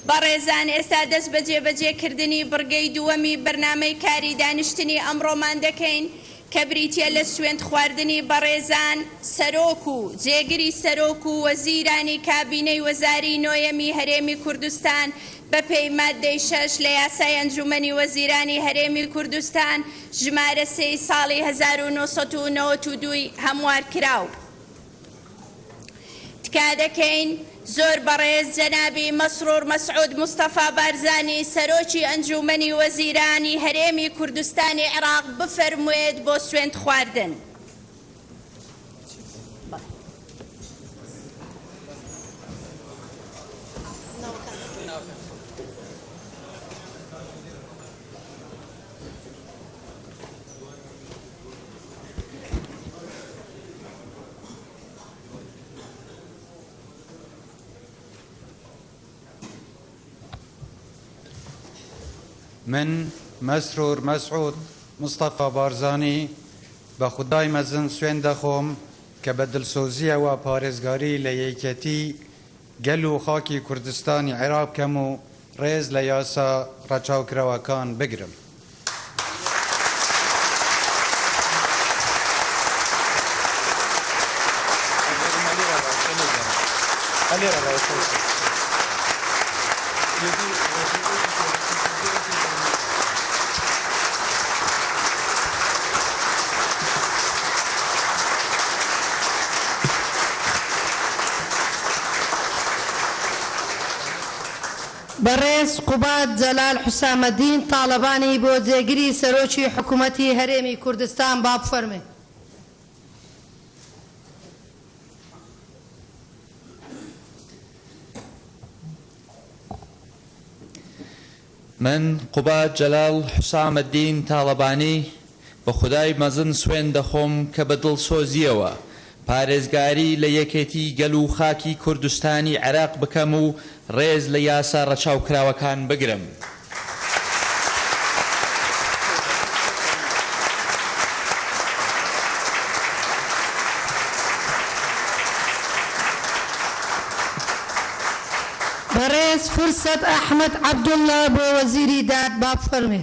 بەڕێزان ئێستا دەست بە جێبەجێکردنی بڕگەی دووەمی بەرنامەی کاری دانیشتنی ئەمڕۆمان دەکەین کە بریتیە لە سوێند خواردنی بەڕێزان سەرۆک و جێگری سەرۆک و وەزیرانی کابینەی وەزاری نۆیەمی هەرێمی کوردستان بە پێی مادەی 6 لە یاسای ئەنجومەنی وەزیرانی هەرێمی کوردستان ژمارە 3 ساڵی 1992 هەموار کراو. تکا دەکەین زۆر بەڕێز جەنابی مەسرور مەسعود مستەفا بارزانی سەرۆکی ئەنجومەنی وەزیرانی هەرێمی کوردستانی عێراق بفەرموێت بۆ سوێند خواردن. من مسرور مسعود مصطفى بارزاني بخدای مزن سوێن دەخۆم کە بە دڵسۆزیەوە پارێزگاری لە یەکەتی گەل و خاکی کوردستانی عێراق بکەم و ڕێز لە یاسا ڕەچاوکراوەکان بگرم. بەڕێز قوبات جەلال حوسامەدین تاڵەبانی بۆ جێگیری سەرۆکی حکوومەتی هەرێمی کوردستان با بفەرمێ. من قوبات جەلال حوسامەدین تاڵەبانی بە خودای مەزن سوێن دەخۆم کە بە دڵسۆزیەوە پارێزگاری لە یەکێتی گەل و خاکی کوردستانی عێراق بکەم و ڕێز لە یاسا ڕەچاوکراوەکان بگرم. بەڕێز فرسەت ئەحمەد عەبدوڵڵا بۆ وەزیری داد با بفەرمێ.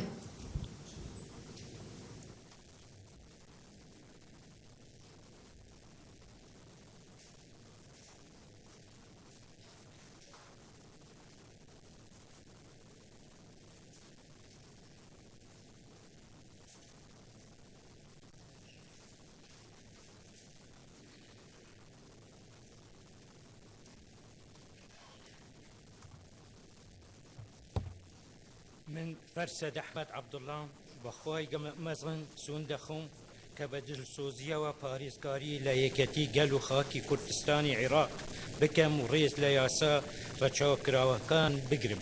من فرسد أحمد عبد الله بخواي مزغن سون دخوم كبدل سوزيا وباريسكاري ليكتي قالوا خاكي كردستاني عراق بكم وريز لياسا رشاكرا وكان بقرم.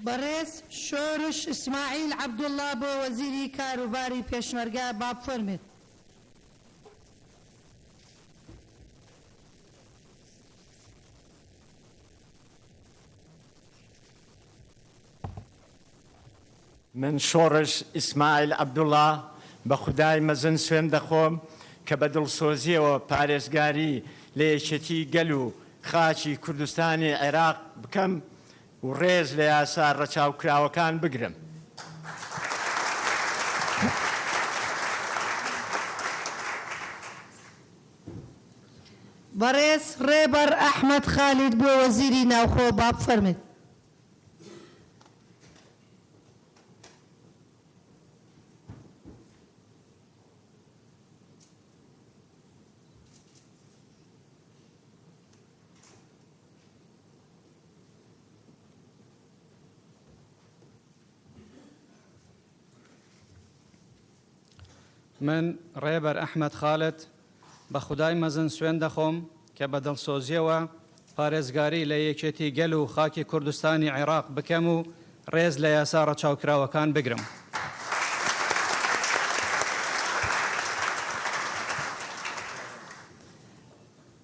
بەڕێز شۆرش ئیسماعیل عەبدوڵڵا بۆ وەزیری کاروباری پێشمەرگە با بفەرمێت. من شۆڕش ئیسماعیل عەبدوڵڵا بە خودای مەزن سوێن دەخۆم کە بە دڵسۆزیەوە پارێزگاری لە یەکێتی گەل و خاکی کوردستانی عێراق بکەم و ڕێز لە یاسا ڕەچاوکراوەکان بگرم. بەڕێز ڕێبەر ئەحمەد خالید بۆ وەزیری ناوخۆ با بفەرمێت. من ڕێبەر ئەحمەد خالت بە خودای مەزن سوێن دەخۆم کە بە دڵسۆزیەوە پارێزگاری لە یەکێتی گەل و خاکی کوردستانی عێراق بکەم و ڕێز لە یاسا ڕەچاوکراوەکان بگرم.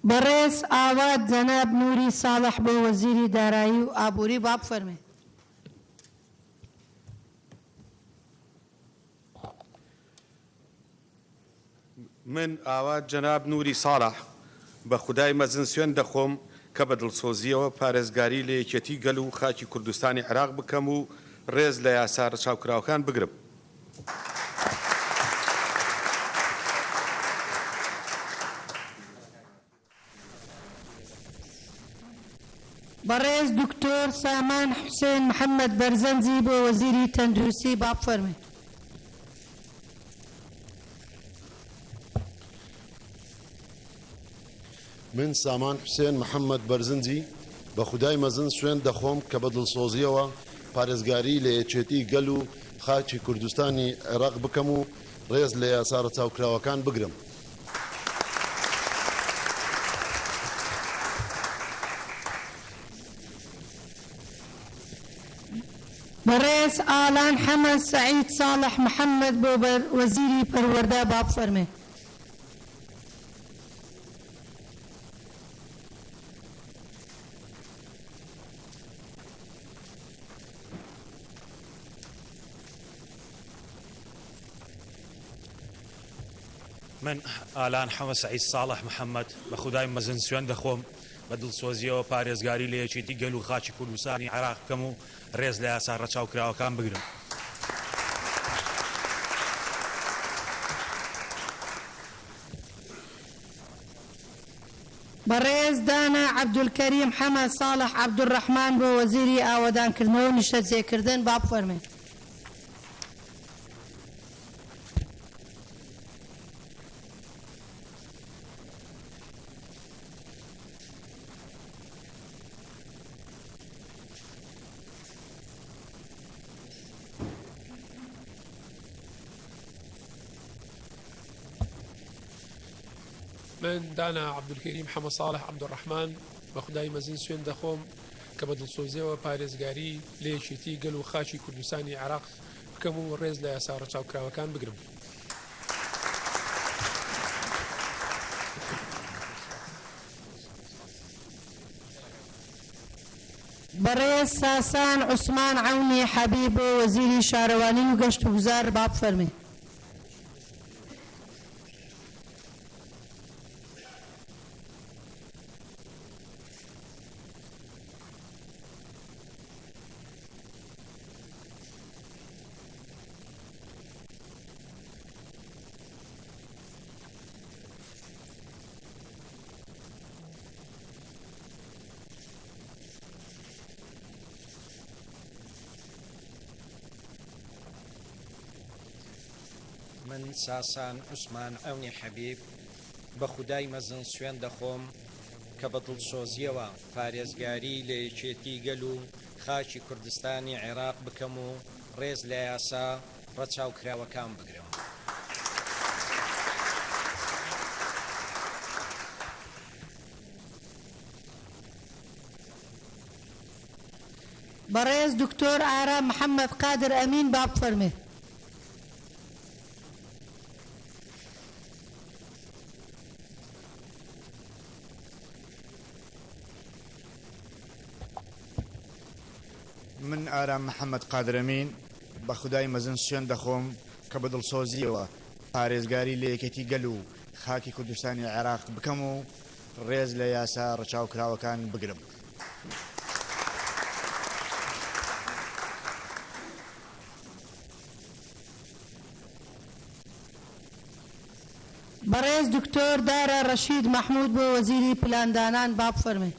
بەڕێز ئاوات جەناب نووری ساڵح بۆ وەزیری دارایی و ئابووری با بفەرمێ. من ئاوا جەناب نوری ساڵح بە خودای مەزن سوێن دەخۆم کە بە دڵسۆزیەوە پارێزگاری لە یەکێتی گەل و خاکی کوردستانی عێراق بکەم و ڕێز لە یاسا ڕەچاوکراوەکان بگرم. بەڕێز دکتۆر سامان حوسێن محەممەد بەرزەنجی بۆ وەزیری تەندروستی با بفەرمێ. من سامان حوسێن محەممەد بەرزنجی بە خودای مەزن سوێن دەخۆم کە بە دڵسۆزیەوە پارێزگاری لە یەکێتی گەل و خاکی کوردستانی عێراق بکەم و ڕێز لە یاسا ڕەچاوکراوەکان بگرم. بەڕێز ئالان حەمەد سەعید ساڵح محەممەد بۆ وەزیری پەروەردە با بفەرمێ. من ئالان حەمەد سەعید ساڵح محەممەد بە خودای مەزن سوێن دەخۆم بە دڵسۆزیەوە پارێزگاری لە یەکێتی گەل و خاکی کوردستانی عێراق بکەم و ڕێز لە یاسا ڕەچاوکراوەکان بگرم. بەڕێز دانا عەبدولکەریم حەمەد ساڵح عەبدوڕەحمان بۆ وەزیری ئاوەدانکردنەوە و نیشتەجێکردن با بفەرمێ. من دانا عەبدولکەریم حەمەد ساڵح عەبدوڕەحمان بە خودای مەزن سوێن دەخۆم کە بە دڵسۆزیەوە پارێزگاری لە یەکێتی گەل و خاکی کوردستانی عێراق بکەم و ڕێز لە یاسا ڕەچاوکراوەکان بگرم. بەڕێز ساسان عوسمان عەونی حەبیب بۆ وەزیری شارەوانی و گەشت و گوزار با بفەرمێ. من ساسان عوسمان عەونی حەبیب بە خودای مەزن سوێن دەخۆم کە بە دڵسۆزیەوە پارێزگاری لە یەکێتی گەل و خاکی کوردستانی عێراق بکەم و ڕێز لە یاسا ڕەچاوکراوەکان بگرم. بەڕێز دکتۆر ئارام محەممەد قادر ئەمین با بفەرمێ. من ئارام محەممەد قادرەمین بە خودای مەزن سوێن دەخۆم کە بە دڵسۆزیەوە پارێزگاری لە یەکێتی گەل و خاکی کوردستانی عێراق بکەم و ڕێز لە یاسا ڕەچاوکراوەکان بگرم. بەڕێز دکتۆر دارە ڕەشید مەحموود بۆ وەزیری پلاندانان با بفەرمێ.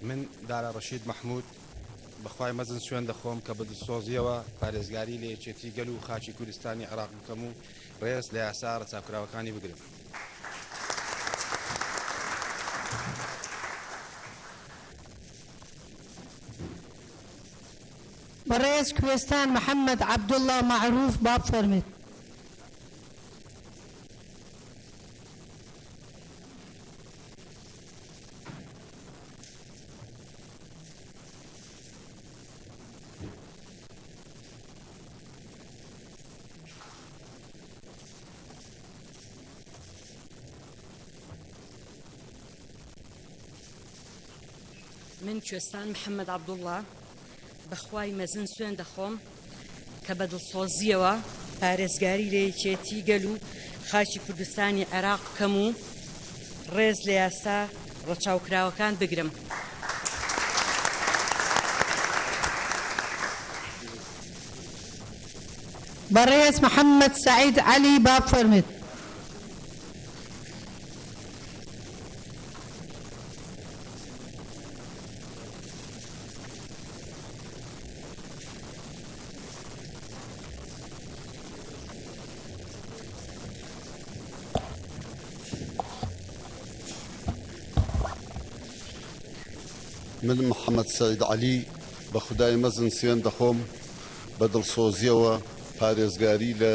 من دارا ڕەشید مەحموود بەخوای مەزن سوێن دەخۆم کە بە دڵسۆزیەوە پارێزگاری لە یەکێتی گەل و خاکی کوردستانی عێراق بکەم و ڕێز لە یاسا ڕەچاوکراوەکانی بگرم. بەڕێز کوێستان محەممەد عەبدوڵڵا مەعروف با بفەرمێت. من کوێستان محەممەد عەبدوڵڵا بەخوای مەزن سوێن دەخۆم کە بە دڵسۆزیەوە پارێزگاری لە یەکێتی گەل و خاکی کوردستانی عێراق بکەم و ڕێز لە یاسا ڕەچاوکراوەکان بگرم. بەڕێز محەممەد سەعید عەلی با بفەرمێت. من محەممەد سەعید عەلی بە خودای مەزن سوێن دەخۆم بە دڵسۆزیەوە پارێزگاری لە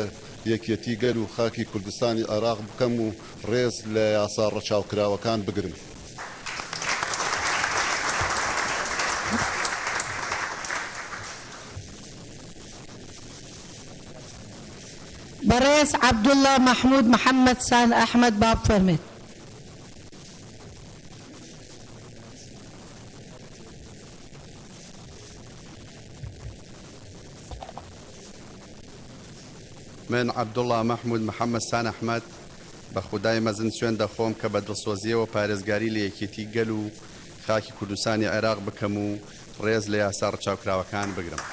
یەکێتی گەل و خاکی کوردستانی عێراق بکەم و ڕێز لە یاسا ڕەچاوکراوەکان بگرم. بەڕێز عەبدوڵڵا مەحموود محەممەد سان ئەحمەد با بفەرمێت. من عەبدوڵڵا مەحموود محەممەد سان ئەحمەد بە خودای مەزن سوێن دەخۆم کە بە دڵسۆزیەوە پارێزگاری لە یەکێتی گەل و خاکی کوردستانی عێراق بکەم و ڕێز لە یاسا ڕەچاوکراوەکان بگرم.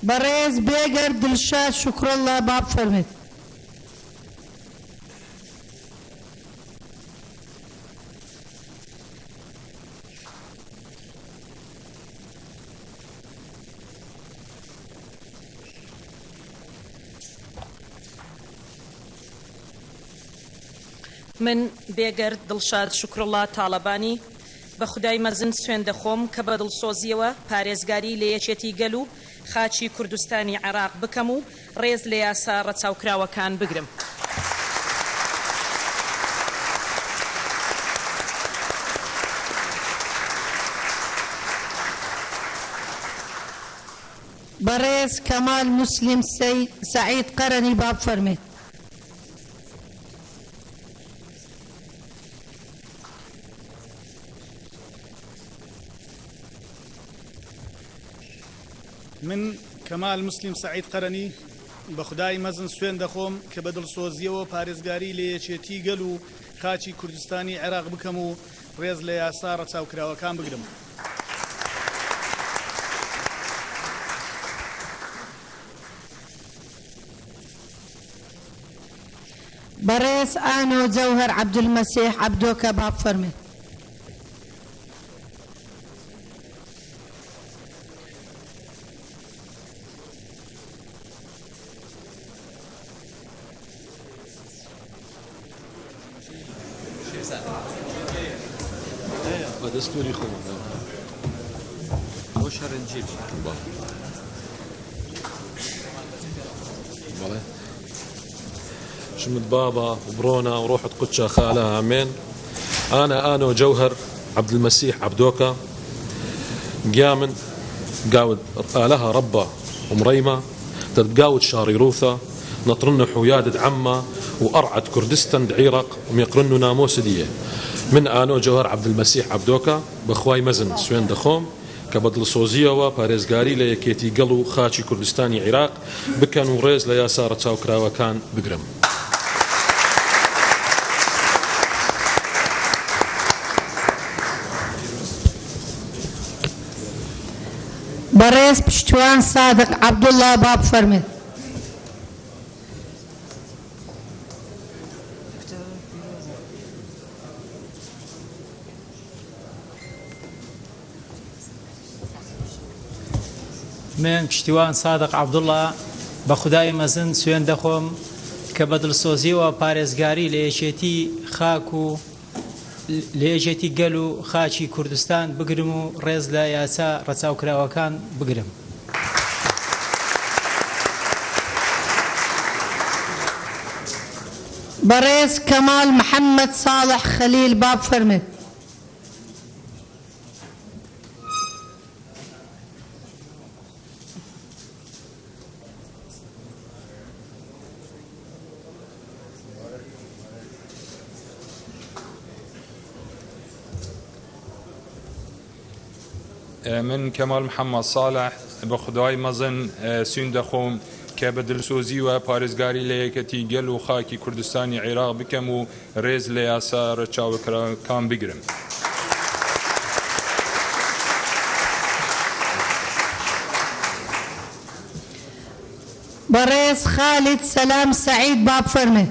بەڕێز بێگەر دڵشاد شوکرەڵڵا با بفەرمێت. من بێگەرد دڵشاد شوکرڵڵا تاڵەبانی بە خودای مەزن سوێن دەخۆم کە بە دڵسۆزیەوە پارێزگاری لە یەکێتی گەل و خاچی کوردستانی عێراق بکەم و ڕێز لە یاسا ڕەچاوکراوەکان بگرم. بەڕێز کەمال موسلیم سەعید قەرەنی با بفەرمێت. من کەمال مسلیم سعید قەرەنی بە خودای مەزن سوێن دەخۆم کە بە دڵسۆزیەوە پارێزگاری لە یەکێتی گەل و خاچی کوردستانی عێراق بکەم و ڕێز لە یاسا ڕەچاوکراوەکان بگرم. بەڕێز ئانۆ جەوهەر عەبدولمەسیح عەبدۆکە با بفەرمێت. دستوري خوم وشهر نجيب شمت بابا وبرونا وروحة قدشة خالها امين. انا جوهر عبد المسيح عبدوكا قامن قاود لها ربا ومريمة تتقاود شاريروثة نطرن حيادة عمة وأرعد كردستان دعيرق وميقرنو ناموس ديه. من آنو جوهر عبد المسيح عبدوكا بخواي مزن سوين دخوم كبدل سوزيوا باريزغاري ليكيتي قلو خاچي كردستاني عراق بكن وريز لياسار تاوكراوا كان بقرم. بەڕێز پشتوان سادق عەبدوڵڵا با بفەرمێت. من پشتیوان سادق عەبدوڵڵا بە خودای مەزن سوێن دەخۆم کە بە دڵسۆزیەوە پارێزگاری لە یەکێتی خاک و لە یەکێتی گەل و خاچی کوردستان بگرم و ڕێز لە یاسا ڕەچاوکراوەکان بگرم. بەڕێز کەمال محەممەد ساڵح خەلیل با بفەرمێت. من كمال محمد صالح بخدای مزن سوین دخوم که بدلسوزی و پارێزگاری لە یەکەتی گەل و خاکی کوردستانی عێراق بکەم و ڕێز لە یاسا ڕەچاوەکان بگرم. بەڕێز خالد سەلام سعید با بفەرمێ.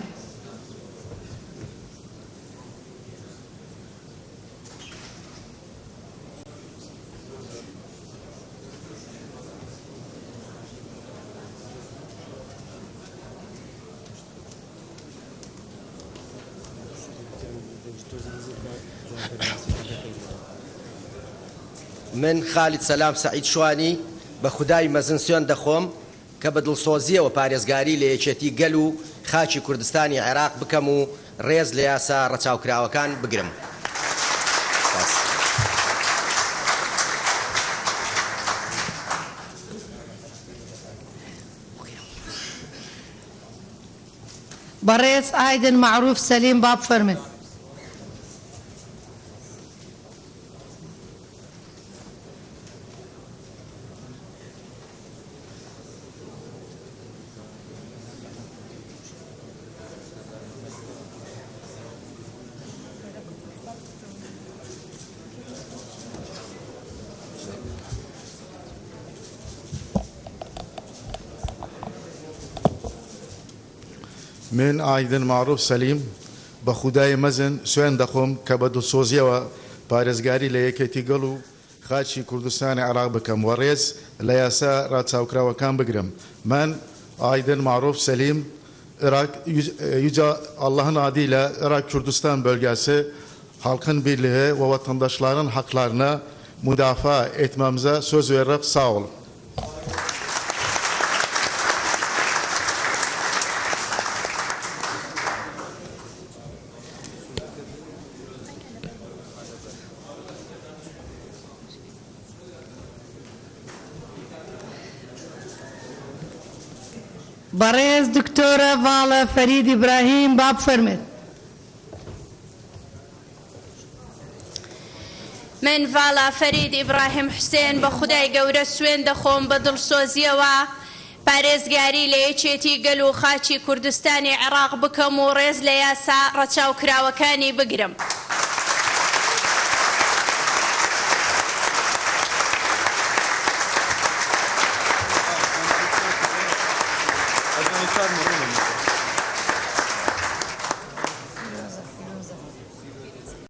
من خالد سەلام سعید شوانی بە خودای مەزن سوێن دەخۆم کە بە دڵسۆزیەوە پارێزگاری لە یەکێتی گەل و خاچی کوردستانی عێراق بکەم و ڕێز لە یاسا ڕەچاوکراوەکان بگرم. بەڕێز ئایدن معروف سەلیم با بفەرمێ. من ئایدن معروف سەلیم بە خودای مەزن سوێن دەخۆم کە بە دڵسۆزیەوە پارێزگاری لە یەکێتی گەڵ و خاچی کوردستانی عێراق بکەم و ڕێز لە یاسا ڕاچاوکراوەکان بگرم. من ئایدن معروف سەلیم Yüce Allah'ın adıyla Irak Kürdistan bölgesi halkın birliği ve vatandaşların haklarını müdafaa etmemize söz vererek sağ olun. بەڕێز دکتۆرە ڤاڵە فەرید ئیبراهیم با بفەرمێت. من ڤاڵە فەرید ئیبراهیم حوسێن بە خودای گەورە سوێن دەخۆم بە دڵسۆزیەوە پارێزگاری لە یەکێتی گەل و خاچی کوردستانی عێراق بکەم و ڕێز لە یاسا ڕەچاوکراوەکانی بگرم. Arkadaşlar